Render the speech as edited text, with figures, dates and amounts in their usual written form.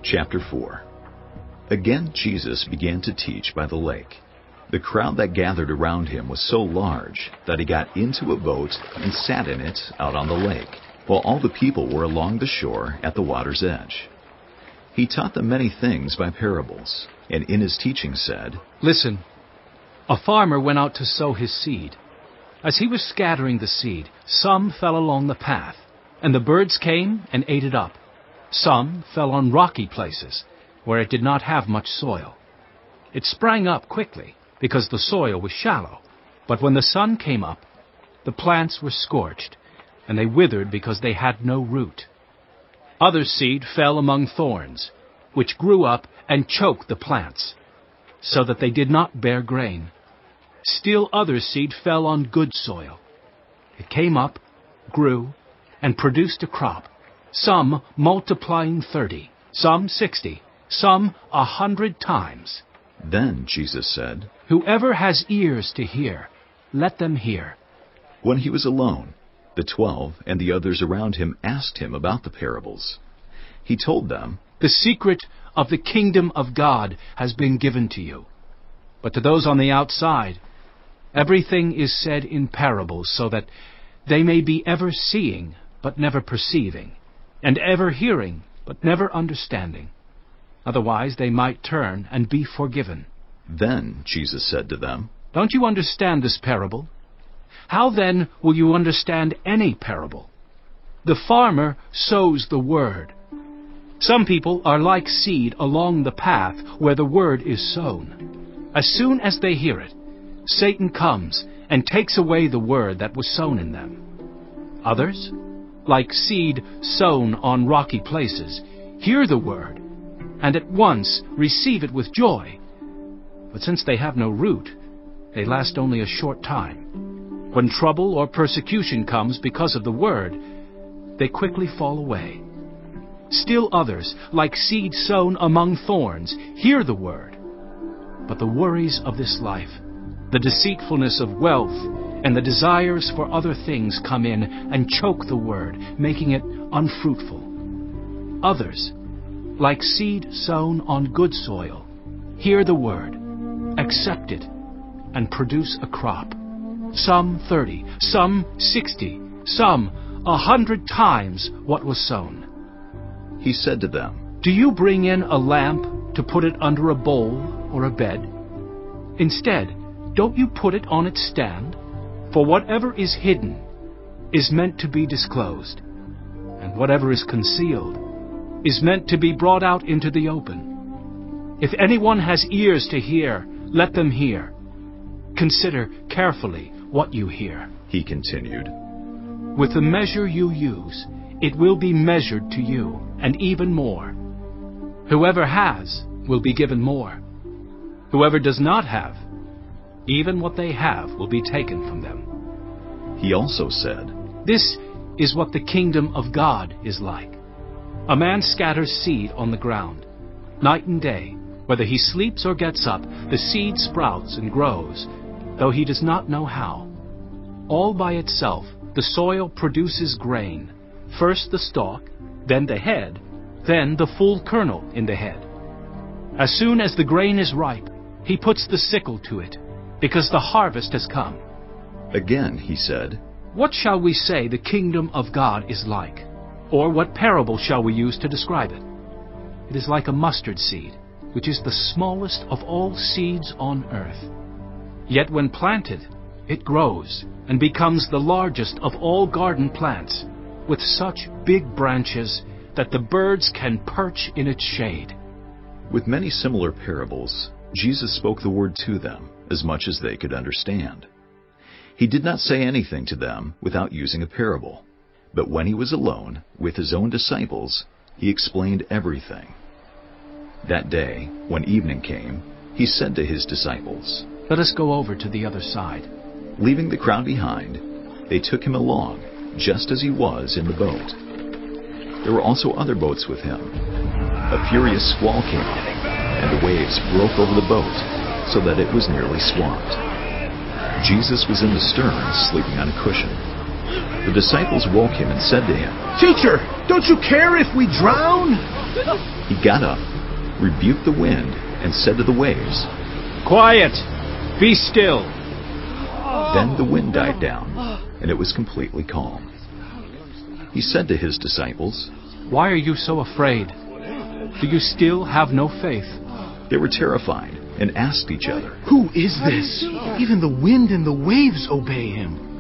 Chapter 4. Again Jesus began to teach by the lake. The crowd that gathered around him was so large that he got into a boat and sat in it out on the lake, while all the people were along the shore at the water's edge. He taught them many things by parables, and in his teaching said, "Listen, a farmer went out to sow his seed. As he was scattering the seed, some fell along the path, and the birds came and ate it up. Some fell on rocky places, where it did not have much soil. It sprang up quickly, because the soil was shallow. But when the sun came up, the plants were scorched, and they withered because they had no root. Other seed fell among thorns, which grew up and choked the plants, so that they did not bear grain. Still other seed fell on good soil. It came up, grew, and produced a crop, some multiplying 30, some 60, some 100 times. Then Jesus said, Whoever has ears to hear, let them hear." When he was alone, the 12 and the others around him asked him about the parables. He told them, "The secret of the kingdom of God has been given to you. But to those on the outside, everything is said in parables, so that they may be ever seeing, but never perceiving, and ever hearing, but never understanding. Otherwise they might turn and be forgiven." Then Jesus said to them, "Don't you understand this parable? How then will you understand any parable? The farmer sows the word. Some people are like seed along the path where the word is sown. As soon as they hear it, Satan comes and takes away the word that was sown in them. Others, like seed sown on rocky places, hear the word, and at once receive it with joy. But since they have no root, they last only a short time. When trouble or persecution comes because of the word, they quickly fall away. Still others, like seed sown among thorns, hear the word. But the worries of this life, the deceitfulness of wealth, and the desires for other things come in and choke the word, making it unfruitful. Others, like seed sown on good soil, hear the word, accept it, and produce a crop. Some 30, some 60, some 100 times what was sown." He said to them, "Do you bring in a lamp to put it under a bowl or a bed? Instead, don't you put it on its stand? For whatever is hidden is meant to be disclosed, and whatever is concealed is meant to be brought out into the open. If anyone has ears to hear, let them hear. Consider carefully what you hear." he continued. "With the measure you use, it will be measured to you, and even more. Whoever has will be given more. Whoever does not have, even what they have will be taken from them." He also said, "This is what the kingdom of God is like. A man scatters seed on the ground. Night and day, whether he sleeps or gets up, the seed sprouts and grows, though he does not know how. All by itself, the soil produces grain, first the stalk, then the head, then the full kernel in the head. As soon as the grain is ripe, he puts the sickle to it, because the harvest has come." Again he said, "What shall we say the kingdom of God is like? Or what parable shall we use to describe it? It is like a mustard seed, which is the smallest of all seeds on earth. Yet when planted, it grows and becomes the largest of all garden plants, with such big branches that the birds can perch in its shade." With many similar parables, Jesus spoke the word to them as much as they could understand. He did not say anything to them without using a parable, but when he was alone with his own disciples, he explained everything. That day, when evening came, he said to his disciples, "Let us go over to the other side." Leaving the crowd behind, they took him along, just as he was in the boat. There were also other boats with him. A furious squall came up, and the waves broke over the boat, so that it was nearly swamped. Jesus was in the stern, sleeping on a cushion. The disciples woke him and said to him, "Teacher, don't you care if we drown?" He got up, rebuked the wind, and said to the waves, "Quiet! Be still!" Then the wind died down, and it was completely calm. He said to his disciples, "Why are you so afraid? Do you still have no faith?" They were terrified and asked each other, "Who is this? Even the wind and the waves obey him."